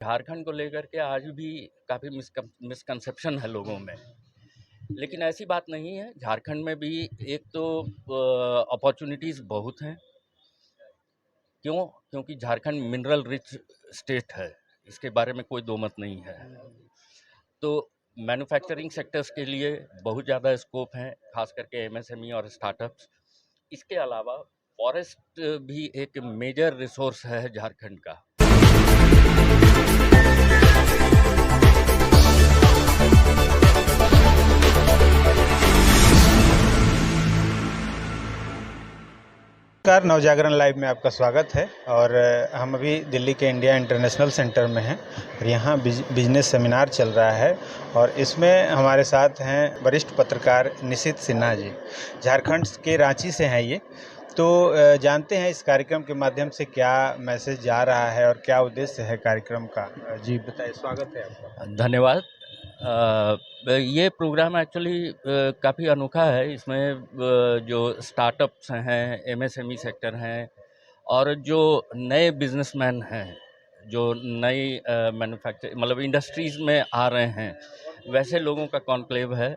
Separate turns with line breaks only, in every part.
झारखंड को लेकर के आज भी काफ़ी मिसकंसेप्शन है लोगों में, लेकिन ऐसी बात नहीं है। झारखंड में भी एक तो अपॉर्चुनिटीज़ बहुत हैं। क्यों? क्योंकि झारखंड मिनरल रिच स्टेट है, इसके बारे में कोई दो मत नहीं है। तो मैन्युफैक्चरिंग सेक्टर्स के लिए बहुत ज़्यादा स्कोप है, खास करके एमएसएमई और स्टार्टअप्स। इसके अलावा फॉरेस्ट भी एक मेजर रिसोर्स है झारखंड का।
नमस्कार, नवजागरण लाइव में आपका स्वागत है। और हम अभी दिल्ली के इंडिया इंटरनेशनल सेंटर में हैं और यहाँ बिजनेस सेमिनार चल रहा है और इसमें हमारे साथ हैं वरिष्ठ पत्रकार निशित सिन्हा जी। झारखंड के रांची से हैं ये। तो जानते हैं इस कार्यक्रम के माध्यम से क्या मैसेज जा रहा है और क्या उद्देश्य है कार्यक्रम का। जी बताइए, स्वागत है आपका।
धन्यवाद। ये प्रोग्राम एक्चुअली काफ़ी अनोखा है। इसमें जो स्टार्टअप्स हैं, एमएसएमई सेक्टर हैं और जो नए बिजनेसमैन हैं, जो नई मैन्युफैक्चर इंडस्ट्रीज़ में आ रहे हैं, वैसे लोगों का कॉन्क्लेव है।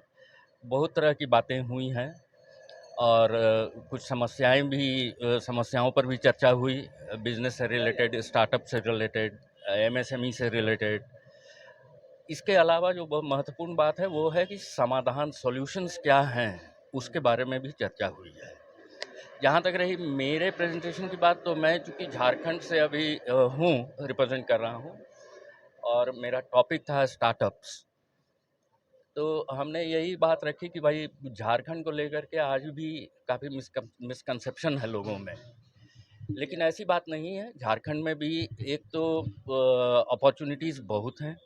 बहुत तरह की बातें हुई हैं और कुछ समस्याओं पर भी चर्चा हुई, बिजनेस से रिलेटेड, स्टार्टअप से रिलेटेड, एमएसएमई से रिलेटेड। इसके अलावा जो बहुत महत्वपूर्ण बात है वो है कि समाधान, सॉल्यूशंस क्या हैं, उसके बारे में भी चर्चा हुई है। जहाँ तक रही मेरे प्रेजेंटेशन की बात, तो मैं चूँकि झारखंड से अभी रिप्रेजेंट कर रहा हूँ और मेरा टॉपिक था स्टार्टअप्स। तो हमने यही बात रखी कि भाई झारखंड को लेकर के आज भी काफ़ी मिसकंसेप्शन है लोगों में, लेकिन ऐसी बात नहीं है। झारखंड में भी एक तो अपॉर्चुनिटीज़ बहुत हैं।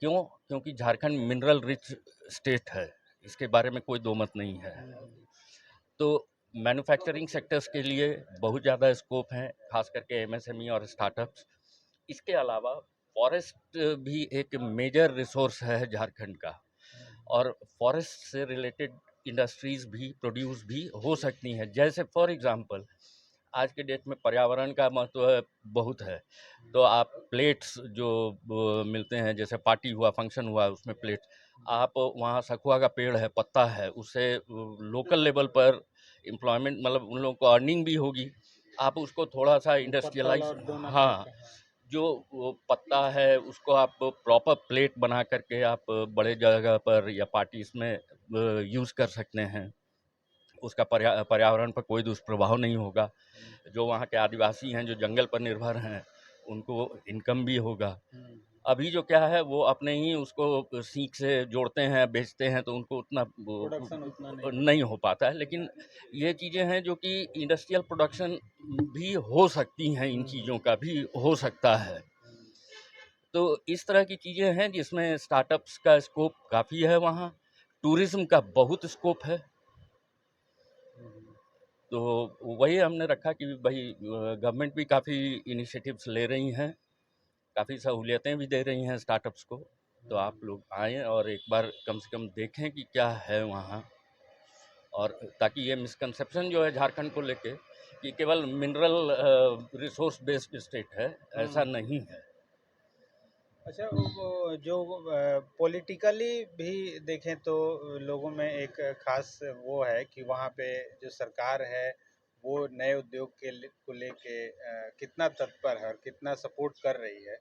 क्यों? क्योंकि झारखंड मिनरल रिच स्टेट है, इसके बारे में कोई दो मत नहीं है। तो मैन्युफैक्चरिंग सेक्टर्स के लिए बहुत ज़्यादा स्कोप है, खास करके एमएसएमई और स्टार्टअप्स। इसके अलावा फॉरेस्ट भी एक मेजर रिसोर्स है झारखंड का, और फॉरेस्ट से रिलेटेड इंडस्ट्रीज़ भी प्रोड्यूस भी हो सकती हैं। जैसे फॉर एग्ज़ाम्पल, आज के डेट में पर्यावरण का महत्व बहुत है। तो आप प्लेट्स जो मिलते हैं, जैसे पार्टी हुआ, फंक्शन हुआ, उसमें प्लेट, आप वहाँ सखुआ का पेड़ है, पत्ता है, उससे लोकल लेवल पर एम्प्लॉयमेंट, उन लोगों को अर्निंग भी होगी। आप उसको थोड़ा सा इंडस्ट्रियलाइज, हाँ, जो वो पत्ता है उसको आप प्रॉपर प्लेट बना करके आप बड़े जगह पर या पार्टीज में यूज़ कर सकते हैं। उसका पर्यावरण पर कोई दुष्प्रभाव नहीं होगा। जो वहाँ के आदिवासी हैं, जो जंगल पर निर्भर हैं, उनको इनकम भी होगा। अभी जो क्या है, वो अपने ही उसको सीख से जोड़ते हैं, बेचते हैं, तो उनको उतना
प्रोडक्शन उतना
नहीं हो पाता है। लेकिन ये चीज़ें हैं जो कि इंडस्ट्रियल प्रोडक्शन भी हो सकती हैं, इन चीज़ों का भी हो सकता है। तो इस तरह की चीज़ें हैं जिसमें स्टार्टअप्स का स्कोप काफ़ी है। वहाँ टूरिज़्म का बहुत स्कोप है। तो वही हमने रखा कि भाई गवर्नमेंट भी काफ़ी इनिशिएटिव्स ले रही हैं, काफ़ी सहूलियतें भी दे रही हैं स्टार्टअप्स को। तो आप लोग आएँ और एक बार कम से कम देखें कि क्या है वहाँ, और ताकि ये मिसकंसेप्शन जो है झारखंड को लेके कि केवल मिनरल रिसोर्स बेस्ड स्टेट है, ऐसा नहीं है।
अच्छा, वो जो पॉलिटिकली भी देखें तो लोगों में एक खास वो है कि वहाँ पे जो सरकार है वो नए उद्योग को लेके कितना तत्पर है और कितना सपोर्ट कर रही है।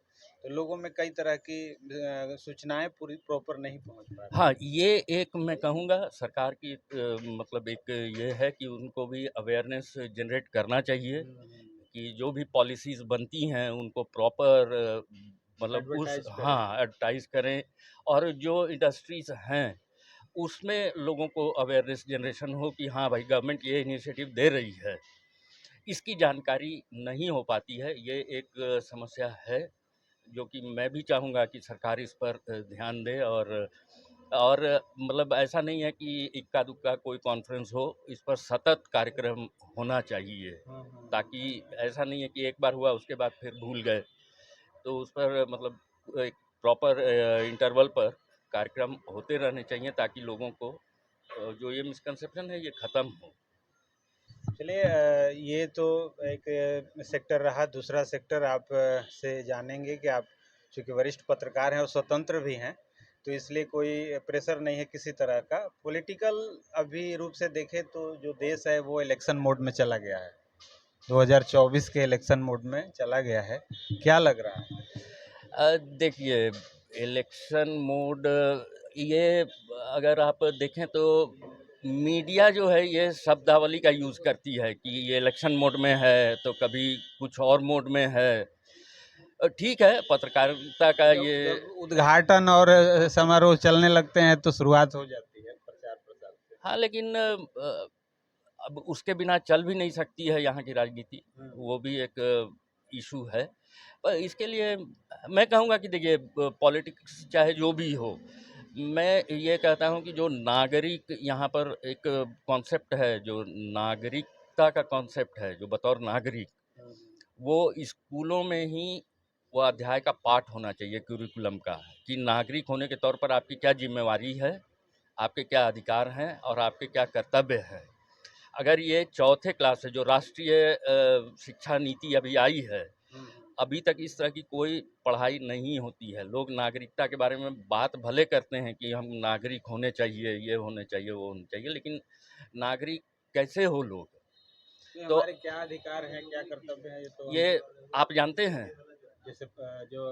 तो लोगों में कई तरह की सूचनाएं पूरी प्रॉपर नहीं पहुँच पा रही
हाँ,
है।
ये एक मैं कहूँगा सरकार की एक ये है कि उनको भी अवेयरनेस जनरेट करना चाहिए कि जो भी पॉलिसीज़ बनती हैं उनको प्रॉपर उस,
एडवर्टाइज करें।
हाँ, एडवर्टाइज़ करें। और जो इंडस्ट्रीज़ हैं उसमें लोगों को अवेयरनेस जनरेशन हो कि हाँ भाई, गवर्नमेंट ये इनिशिएटिव दे रही है। इसकी जानकारी नहीं हो पाती है, ये एक समस्या है, जो कि मैं भी चाहूँगा कि सरकार इस पर ध्यान दे। और ऐसा नहीं है कि इक्का दुक्का कोई कॉन्फ्रेंस हो, इस पर सतत कार्यक्रम होना चाहिए, ताकि ऐसा नहीं है कि एक बार हुआ उसके बाद फिर भूल गए। तो उस पर एक प्रॉपर इंटरवल पर कार्यक्रम होते रहने चाहिए, ताकि लोगों को जो ये मिसकंसेप्शन है ये ख़त्म हो।
चलिए ये तो एक सेक्टर रहा। दूसरा सेक्टर आप से जानेंगे कि आप चूँकि वरिष्ठ पत्रकार हैं और स्वतंत्र भी हैं, तो इसलिए कोई प्रेशर नहीं है किसी तरह का। पॉलिटिकल अभी रूप से देखें तो जो देश है वो इलेक्शन मोड में चला गया है। 2024 के इलेक्शन मोड में चला गया है। क्या लग रहा है?
देखिए, इलेक्शन मोड ये अगर आप देखें तो मीडिया जो है ये शब्दावली का यूज़ करती है कि ये इलेक्शन मोड में है, तो कभी कुछ और मोड में है। ठीक है, पत्रकारिता का
जब
ये
जब उद्घाटन और समारोह चलने लगते हैं तो शुरुआत हो जाती है प्रचार प्रसार से।
हाँ, लेकिन अब उसके बिना चल भी नहीं सकती है यहाँ की राजनीति, वो भी एक इशू है। पर इसके लिए मैं कहूँगा कि देखिए पॉलिटिक्स चाहे जो भी हो, मैं ये कहता हूँ कि जो नागरिक यहाँ पर एक कॉन्सेप्ट है, जो नागरिकता का कॉन्सेप्ट है, जो बतौर नागरिक, वो स्कूलों में ही वो अध्याय का पाठ होना चाहिए करिकुलम का, कि नागरिक होने के तौर पर आपकी क्या जिम्मेवारी है, आपके क्या अधिकार हैं और आपके क्या कर्तव्य हैं। अगर ये चौथे क्लास से जो राष्ट्रीय शिक्षा नीति अभी आई है, अभी तक इस तरह की कोई पढ़ाई नहीं होती है। लोग नागरिकता के बारे में बात भले करते हैं कि हम नागरिक होने चाहिए, ये होने चाहिए, वो होने चाहिए, लेकिन नागरिक कैसे हो लोग?
ये
तो
हमारे क्या अधिकार हैं, क्या कर्तव्य हैं, ये तो
ये आप जानते हैं।
जैसे जो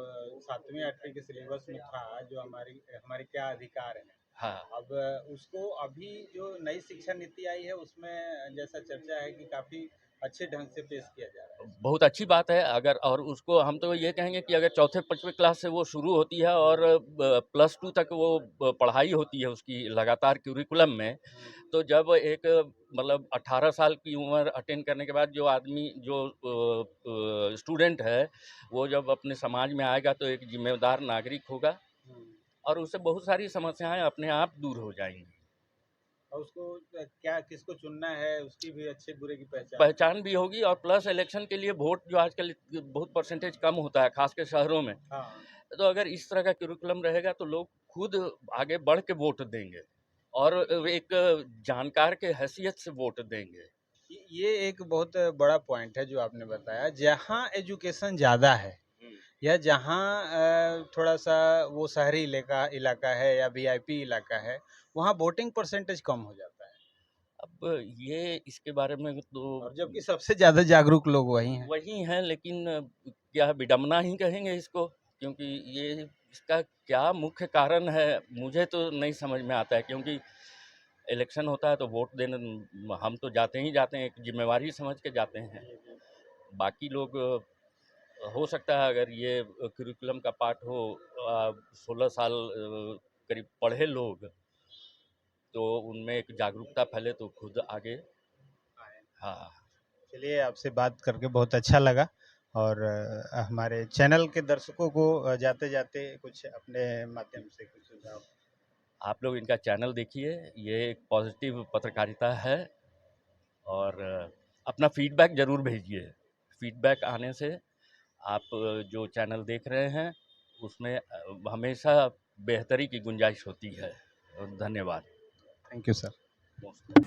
7वीं 8वीं के सिलेबस में था, जो हमारी हमारे क्या अधिकार हैं।
हाँ,
अब उसको अभी जो नई शिक्षा नीति आई है उसमें जैसा चर्चा है कि काफ़ी अच्छे ढंग से पेश किया जा रहा है।
बहुत अच्छी बात है। अगर और उसको हम तो ये कहेंगे कि अगर चौथे 5वें क्लास से वो शुरू होती है और +2 तक वो पढ़ाई होती है उसकी लगातार करिकुलम में, तो जब एक मतलब 18 साल की उम्र अटेन करने के बाद जो आदमी जो स्टूडेंट है, वो जब अपने समाज में आएगा तो एक जिम्मेदार नागरिक होगा और उससे बहुत सारी समस्याएं अपने आप दूर हो जाएंगी।
और उसको क्या किसको चुनना है उसकी भी अच्छे बुरे की पहचान।
पहचान भी होगी और प्लस इलेक्शन के लिए वोट जो आजकल बहुत परसेंटेज कम होता है, खास के शहरों में।
हाँ,
तो अगर इस तरह का करिकुलम रहेगा तो लोग खुद आगे बढ़ के वोट देंगे और एक जानकार के हैसियत से वोट देंगे।
ये एक बहुत बड़ा पॉइंट है जो आपने बताया। जहाँ एजुकेशन ज़्यादा है या जहाँ थोड़ा सा वो शहरी इलाका इलाका है या वीआईपी इलाका है, वहाँ वोटिंग परसेंटेज कम हो जाता है।
अब ये इसके बारे में तो
और जबकि सबसे ज़्यादा जागरूक लोग वही हैं।
वही हैं, लेकिन क्या विडम्बना ही कहेंगे इसको, क्योंकि ये इसका क्या मुख्य कारण है मुझे तो नहीं समझ में आता है। क्योंकि इलेक्शन होता है तो वोट देने हम तो जाते ही जाते हैं, एक जिम्मेवारी समझ के जाते हैं। बाकी लोग हो सकता है अगर ये करिकुलम का पार्ट हो, 16 साल करीब पढ़े लोग, तो उनमें एक जागरूकता फैले तो खुद आगे। हाँ,
चलिए आपसे बात करके बहुत अच्छा लगा। और हमारे चैनल के दर्शकों को जाते जाते कुछ अपने माध्यम से कुछ सुझाव।
आप लोग इनका चैनल देखिए, ये एक पॉजिटिव पत्रकारिता है और अपना फीडबैक ज़रूर भेजिए। फीडबैक आने से आप जो चैनल देख रहे हैं उसमें हमेशा बेहतरी की गुंजाइश होती है। और धन्यवाद।
Thank you sir.
मोस्ट